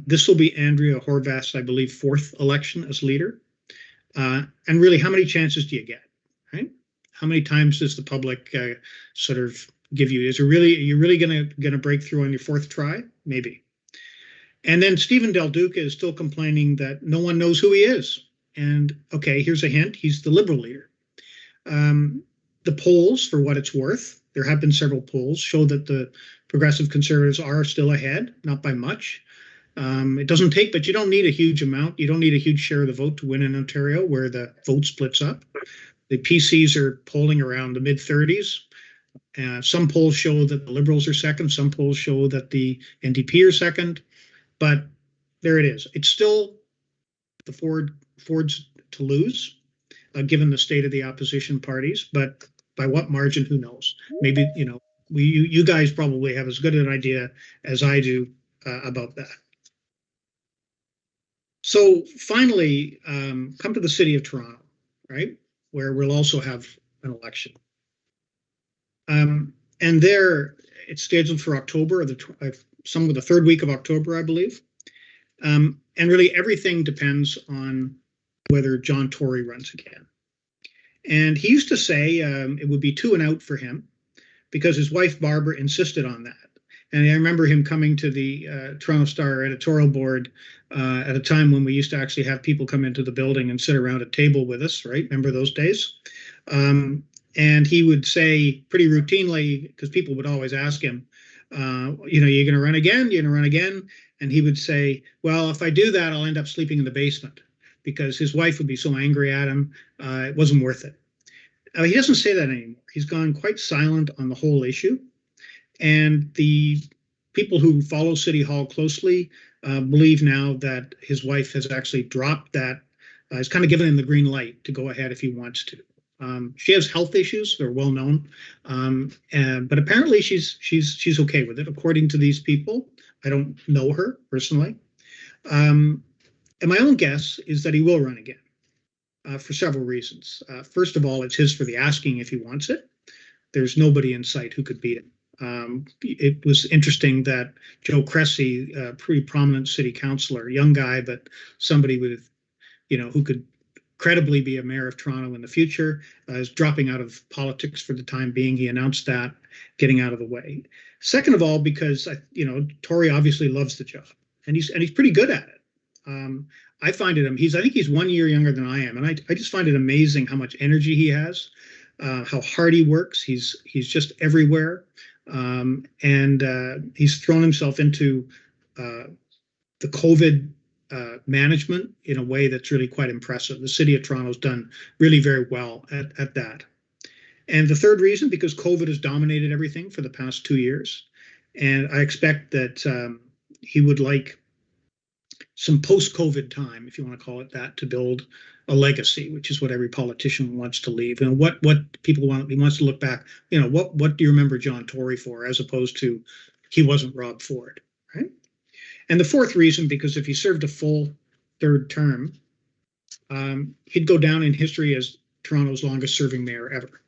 [SPEAKER 9] This will be Andrea Horwath's, I believe, 4th election as leader. And really, how many chances do you get, right? How many times does the public sort of give you? Are you really going to break through on your 4th try? Maybe. And then Stephen Del Duca is still complaining that no one knows who he is. And okay, here's a hint: he's the Liberal leader. The polls, for what it's worth, there have been several polls, show that the Progressive Conservatives are still ahead, not by much. It doesn't take, but you don't need a huge amount. You don't need a huge share of the vote to win in Ontario, where the vote splits up. The PCs are polling around the mid-30s. Some polls show that the Liberals are second. Some polls show that the NDP are second. But there it is. It's still the Ford's to lose, given the state of the opposition parties. But by what margin, who knows? Maybe, you guys probably have as good an idea as I do about that. So finally, come to the city of Toronto, right, where we'll also have an election. And there, it's scheduled for October, some of the third week of October, I believe. And really everything depends on whether John Tory runs again. And he used to say it would be 2 and out for him because his wife, Barbara, insisted on that. And I remember him coming to the Toronto Star editorial board at a time when we used to actually have people come into the building and sit around a table with us, right? Remember those days? And he would say pretty routinely, because people would always ask him, you're going to run again? You're going to run again? And he would say, well, if I do that, I'll end up sleeping in the basement, because his wife would be so angry at him. It wasn't worth it. He doesn't say that anymore. He's gone quite silent on the whole issue. And the people who follow City Hall closely believe now that his wife has actually dropped that, has kind of given him the green light to go ahead if he wants to. She has health issues; they're well known, but apparently she's okay with it, according to these people. I don't know her personally, and my own guess is that he will run again for several reasons. First of all, it's his for the asking if he wants it. There's nobody in sight who could beat him. It was interesting that Joe Cressy, a pretty prominent city councillor, young guy, but somebody with, who could credibly be a mayor of Toronto in the future, is dropping out of politics for the time being. He announced that, getting out of the way. Second of all, because Tory obviously loves the job, and he's pretty good at it. I find it. I think he's 1 year younger than I am, and I just find it amazing how much energy he has, how hard he works. He's just everywhere, and he's thrown himself into the COVID management in a way that's really quite impressive. The city of Toronto's done really very well at that. And the third reason, because COVID has dominated everything for the past 2 years, and I expect that he would like some post-COVID time, if you want to call it that, to build a legacy, which is what every politician wants to leave. And what people want, he wants to look back, what do you remember John Tory for, as opposed to he wasn't Rob Ford, right? And the fourth reason, because if he served a full third term, he'd go down in history as Toronto's longest serving mayor ever,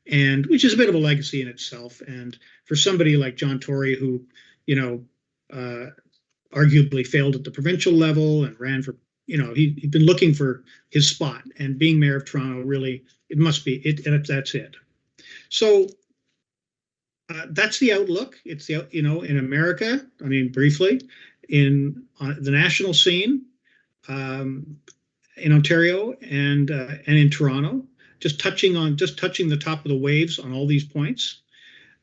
[SPEAKER 9] and which is a bit of a legacy in itself. And for somebody like John Tory, who, arguably failed at the provincial level and ran for, he'd been looking for his spot, and being mayor of Toronto, really, it must be it. That's it. So that's the outlook. It's in America. Briefly, in the national scene, in Ontario and in Toronto, just touching the top of the waves on all these points.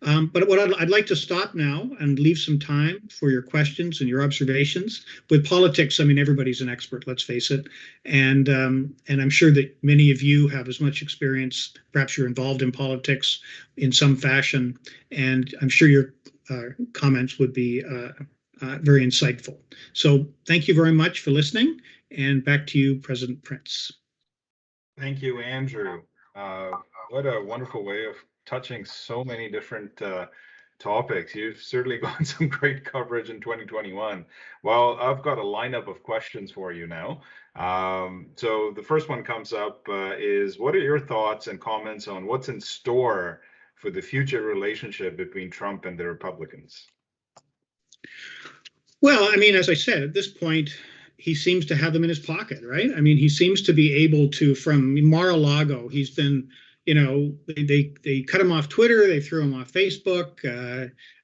[SPEAKER 9] But what I'd like to stop now and leave some time for your questions and your observations. With politics, everybody's an expert, let's face it. And I'm sure that many of you have as much experience, perhaps you're involved in politics in some fashion, and I'm sure your comments would be very insightful. So thank you very much for listening, and back to you, President Prince.
[SPEAKER 1] Thank you, Andrew. What a wonderful way of touching so many different topics. You've certainly got some great coverage in 2021. Well, I've got a lineup of questions for you now. So the first one comes up is, what are your thoughts and comments on what's in store for the future relationship between Trump and the Republicans?
[SPEAKER 9] Well, as I said, at this point, he seems to have them in his pocket, right? He seems to be able to, from Mar-a-Lago, he's been they cut him off Twitter, they threw him off Facebook,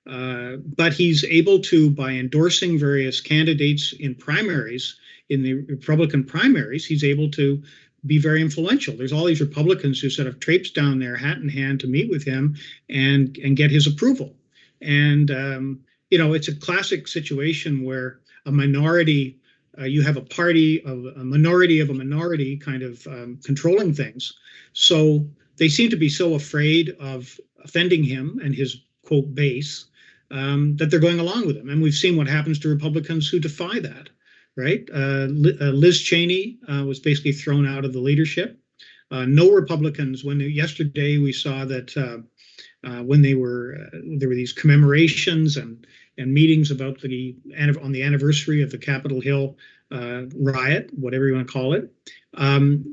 [SPEAKER 9] but he's able to, by endorsing various candidates in primaries, in the Republican primaries, he's able to be very influential. There's all these Republicans who sort of traipse down there hat in hand to meet with him and get his approval. And, it's a classic situation where a minority, you have a party of a minority kind of controlling things. So they seem to be so afraid of offending him and his, quote, base, that they're going along with him. And we've seen what happens to Republicans who defy that, right? Liz Cheney was basically thrown out of the leadership. No Republicans, yesterday we saw that when there were these commemorations and meetings about on the anniversary of the Capitol Hill riot, whatever you want to call it,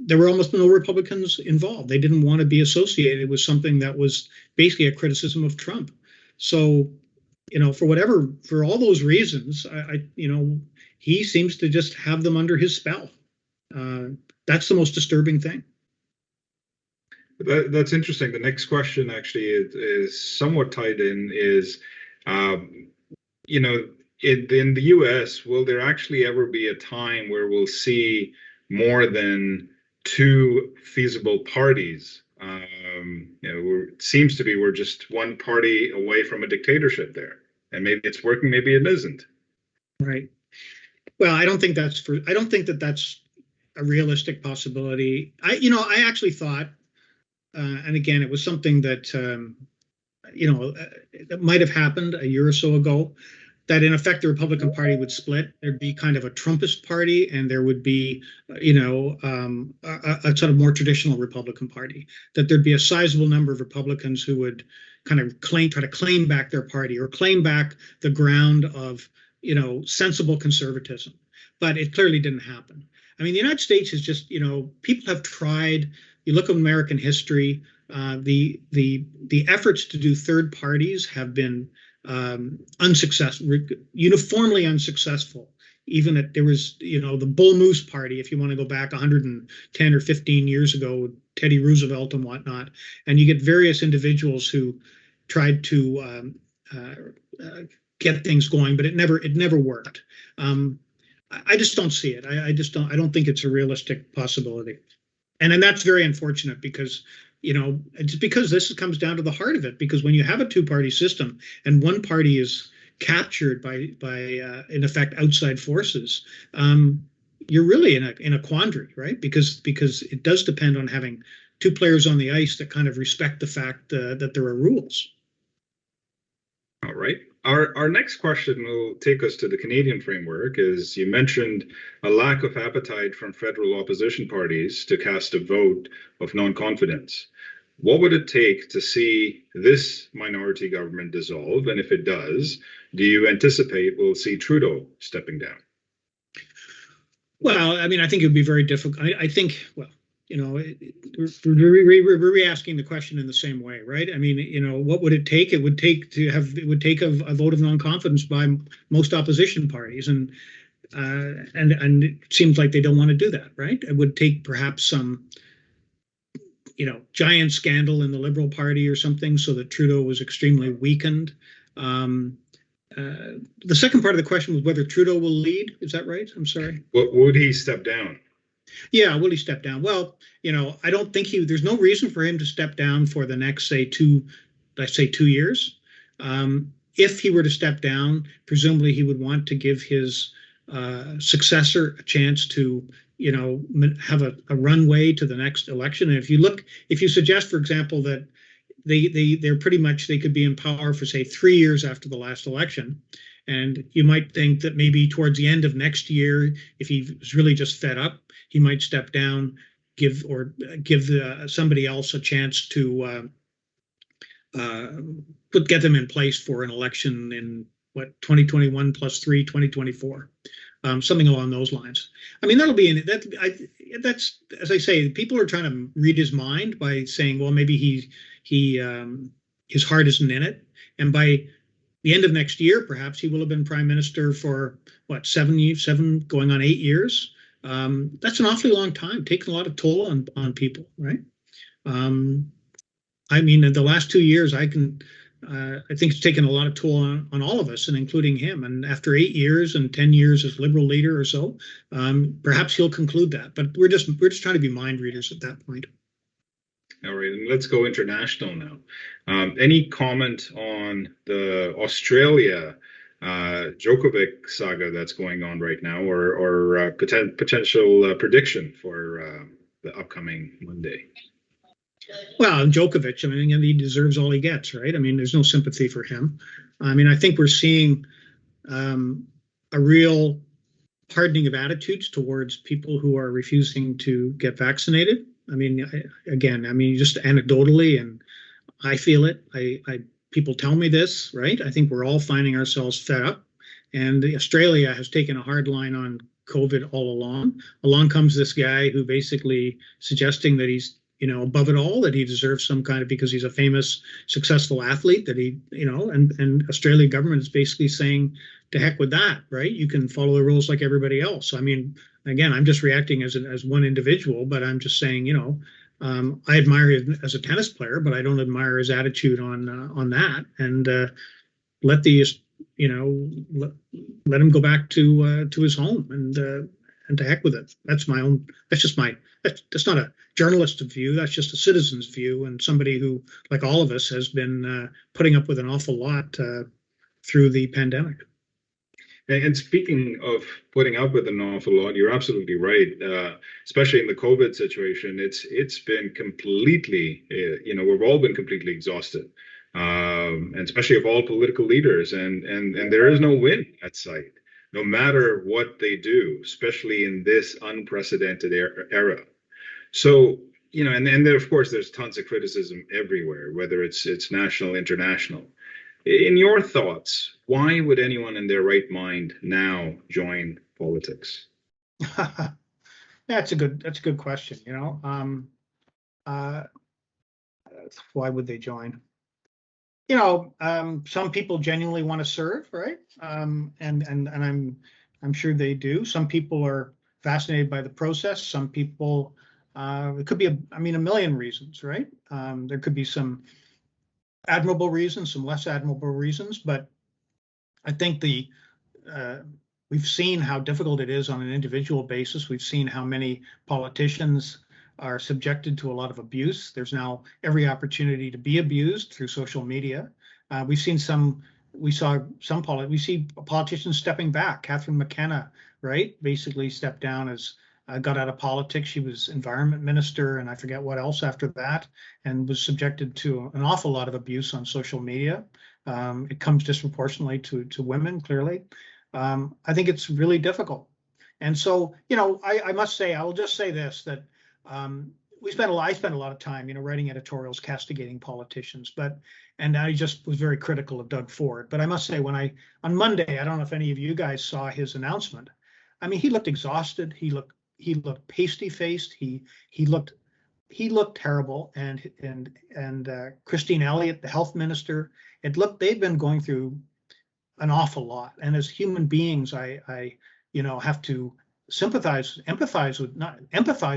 [SPEAKER 9] there were almost no Republicans involved. They didn't want to be associated with something that was basically a criticism of Trump. So, for all those reasons, he seems to just have them under his spell. That's the most disturbing thing.
[SPEAKER 1] That's interesting. The next question actually is somewhat tied in. In the U.S., will there actually ever be a time where we'll see more than two feasible parties? It seems to be we're just one party away from a dictatorship there, and maybe it's working, maybe it isn't.
[SPEAKER 9] Right. Well, I don't think that's a realistic possibility. I actually thought, and again, it was something that that might have happened a year or so ago, that in effect the Republican Party would split. There'd be kind of a Trumpist party, and there would be, a sort of more traditional Republican Party. That there'd be a sizable number of Republicans who would kind of try to claim back their party or claim back the ground of, sensible conservatism. But it clearly didn't happen. I mean, the United States is just, people have tried. You look at American history, the efforts to do third parties have been unsuccessful, uniformly unsuccessful. Even there was, the Bull Moose Party, if you want to go back 110 or 15 years ago, Teddy Roosevelt and whatnot, and you get various individuals who tried to get things going, but it never worked. I just don't see it. I don't think it's a realistic possibility. And that's very unfortunate because, it's because this comes down to the heart of it. Because when you have a two-party system and one party is captured by in effect outside forces, you're really in a quandary, right? Because it does depend on having two players on the ice that kind of respect the fact that there are rules.
[SPEAKER 1] All right. Our next question will take us to the Canadian framework. As you mentioned, a lack of appetite from federal opposition parties to cast a vote of non-confidence. What would it take to see this minority government dissolve? And if it does, do you anticipate we'll see Trudeau stepping down?
[SPEAKER 9] Well, I mean, I think it would be very difficult. I think, well, we're re-asking the question in the same way, right? I mean, what would it take? It would take a vote of non-confidence by most opposition parties, and it seems like they don't want to do that, right? It would take perhaps some, giant scandal in the Liberal Party or something, so that Trudeau was extremely weakened. The second part of the question was whether Trudeau will lead. Is that right? I'm sorry.
[SPEAKER 1] Would he step down?
[SPEAKER 9] Yeah, will he step down? Well, I don't think there's no reason for him to step down for the next, say, 2 years. If he were to step down, presumably he would want to give his successor a chance to, have a runway to the next election. And if you suggest, for example, that they're pretty much, they could be in power for, say, 3 years after the last election. And you might think that maybe towards the end of next year, if he was really just fed up, he might step down, give somebody else a chance to get them in place for an election in 2021 plus 3, 2024, something along those lines. I mean, that'll be that's, as I say, people are trying to read his mind by saying, well, maybe his heart isn't in it, and by the end of next year, perhaps he will have been prime minister for 7 going on 8 years. That's an awfully long time, taking a lot of toll on people, right? I mean, in the last 2 years, I think it's taken a lot of toll on all of us, and including him. And after 8 years and 10 years as Liberal leader or so, perhaps he'll conclude that. But we're just trying to be mind readers at that point.
[SPEAKER 1] All right, and let's go international now. Any comment on the Australia Djokovic saga that's going on right now, or potential prediction for the upcoming Monday?
[SPEAKER 9] Well, Djokovic, I mean, he deserves all he gets, right? I mean, there's no sympathy for him. I mean, I think we're seeing a real hardening of attitudes towards people who are refusing to get vaccinated. I mean, just anecdotally, and I feel it. People tell me this, right? I think we're all finding ourselves fed up. And Australia has taken a hard line on COVID all along. Along comes this guy who basically suggesting that he's, above it all, that he deserves some kind of, because he's a famous, successful athlete, that he, and Australian government is basically saying, to heck with that, right? You can follow the rules like everybody else. I mean, again, I'm just reacting as one individual, but I'm just saying, I admire him as a tennis player, but I don't admire his attitude on that. And let him go back to his home and to heck with it. That's not a journalist's view. That's just a citizen's view, and somebody who, like all of us, has been putting up with an awful lot through the pandemic.
[SPEAKER 1] And speaking of putting up with an awful lot, you're absolutely right. Especially in the COVID situation, it's been completely, we've all been completely exhausted, and especially of all political leaders, and there is no win at sight, no matter what they do, especially in this unprecedented era. So, and then of course there's tons of criticism everywhere, whether it's national, international. In your thoughts, why would anyone in their right mind now join politics?
[SPEAKER 9] That's a good question. Why would they join? Some people genuinely want to serve, right? And I'm sure they do. Some people are fascinated by the process. Some people, it could be a million reasons, right? There could be some admirable reasons, some less admirable reasons, but I think we've seen how difficult it is on an individual basis. We've seen how many politicians are subjected to a lot of abuse. There's now every opportunity to be abused through social media. We see politicians stepping back. Catherine McKenna, right, basically stepped down as got out of politics. She was environment minister, and I forget what else after that, and was subjected to an awful lot of abuse on social media. It comes disproportionately to women, clearly. I think it's really difficult. And so, I must say, I will just say this, that I spent a lot of time, writing editorials castigating politicians, and I just was very critical of Doug Ford. But I must say, on Monday, I don't know if any of you guys saw his announcement. I mean, he looked exhausted. He looked pasty-faced. He looked terrible. And Christine Elliott, the health minister, they've been going through an awful lot. And as human beings, I have to empathize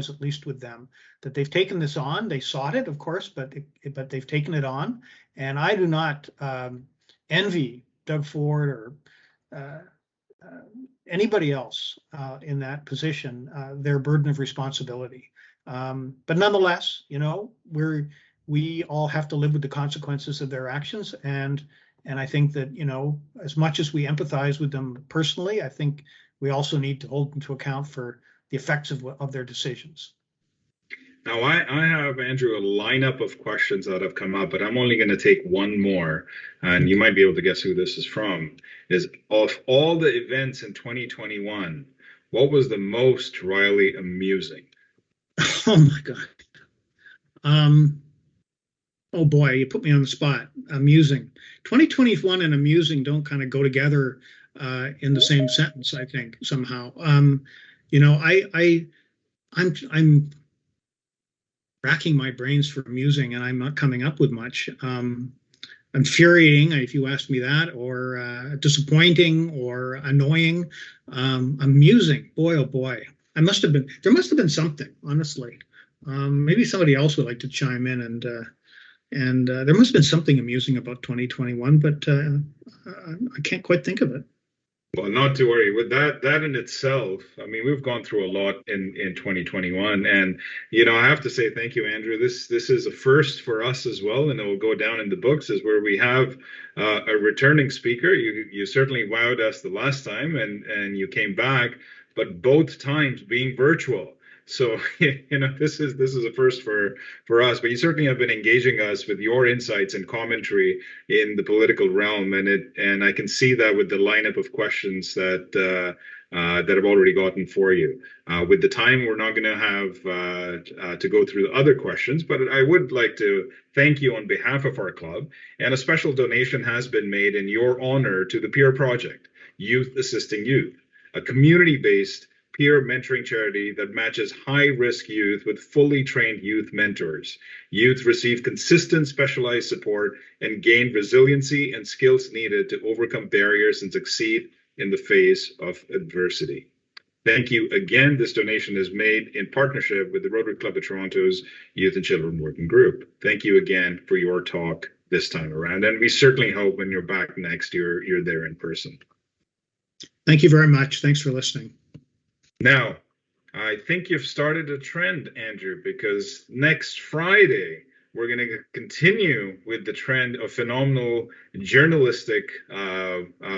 [SPEAKER 9] at least with them, that they've taken this on. They sought it, of course, but they've taken it on. And I do not envy Doug Ford or anybody else in that position, their burden of responsibility. But nonetheless, we all have to live with the consequences of their actions. And I think that, as much as we empathize with them personally, I think we also need to hold them to account for the effects of their decisions.
[SPEAKER 1] Now, I have, Andrew, a lineup of questions that have come up, but I'm only going to take one more, and you might be able to guess who this is from. Is, of all the events in 2021, what was the most Riley amusing?
[SPEAKER 9] Oh my God. Oh boy, you put me on the spot. Amusing. 2021 and amusing don't kind of go together in the same sentence, I think, somehow. I'm racking my brains for amusing, and I'm not coming up with much. Infuriating, if you ask me that, or disappointing, or annoying. Amusing, boy, oh boy. There must have been something, honestly. Maybe somebody else would like to chime in, and there must have been something amusing about 2021, but I can't quite think of it.
[SPEAKER 1] Well, not to worry with that in itself. I mean, we've gone through a lot in 2021, and I have to say thank you, Andrew. This is a first for us as well, and it will go down in the books as where we have a returning speaker. You certainly wowed us the last time, and you came back, but both times being virtual. So this is a first for us, but you certainly have been engaging us with your insights and commentary in the political realm, and I can see that with the lineup of questions that I've already gotten for you. With the time, we're not going to have to go through the other questions, but I would like to thank you on behalf of our club, and a special donation has been made in your honor to the Peer Project, Youth Assisting Youth, a community-based peer mentoring charity that matches high-risk youth with fully trained youth mentors. Youth receive consistent specialized support and gain resiliency and skills needed to overcome barriers and succeed in the face of adversity. Thank you again. This donation is made in partnership with the Rotary Club of Toronto's Youth and Children Working Group. Thank you again for your talk this time around, and we certainly hope when you're back next, you're there in person.
[SPEAKER 9] Thank you very much. Thanks for listening.
[SPEAKER 1] Now, I think you've started a trend, Andrew, because next Friday, we're going to continue with the trend of phenomenal journalistic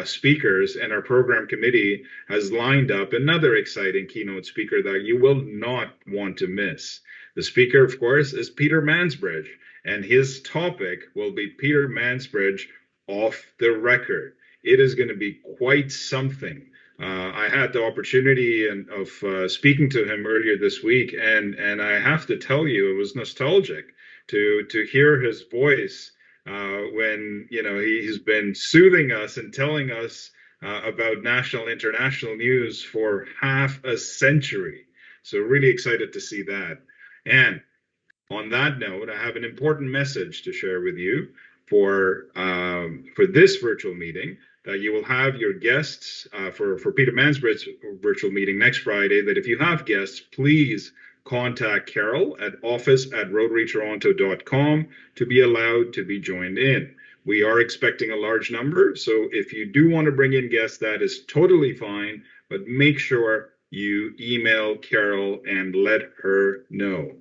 [SPEAKER 1] speakers, and our program committee has lined up another exciting keynote speaker that you will not want to miss. The speaker, of course, is Peter Mansbridge, and his topic will be Peter Mansbridge off the record. It is going to be quite something. I had the opportunity of speaking to him earlier this week, and I have to tell you, it was nostalgic to hear his voice when he's been soothing us and telling us about national, international news for half a century. So really excited to see that. And on that note, I have an important message to share with you for this virtual meeting. That you will have your guests for Peter Mansbridge's virtual meeting next Friday, that if you have guests, please contact Carol at office@rotarytoronto.com to be allowed to be joined in. We are expecting a large number, so if you do want to bring in guests, that is totally fine, but make sure you email Carol and let her know.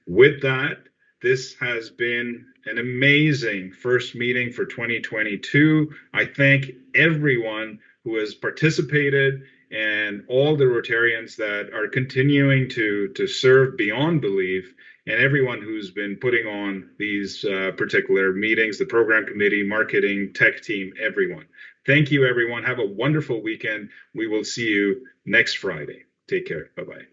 [SPEAKER 1] With that, this has been an amazing first meeting for 2022. I thank everyone who has participated and all the Rotarians that are continuing to serve beyond belief, and everyone who's been putting on these particular meetings, the program committee, marketing, tech team, everyone. Thank you, everyone. Have a wonderful weekend. We will see you next Friday. Take care. Bye-bye.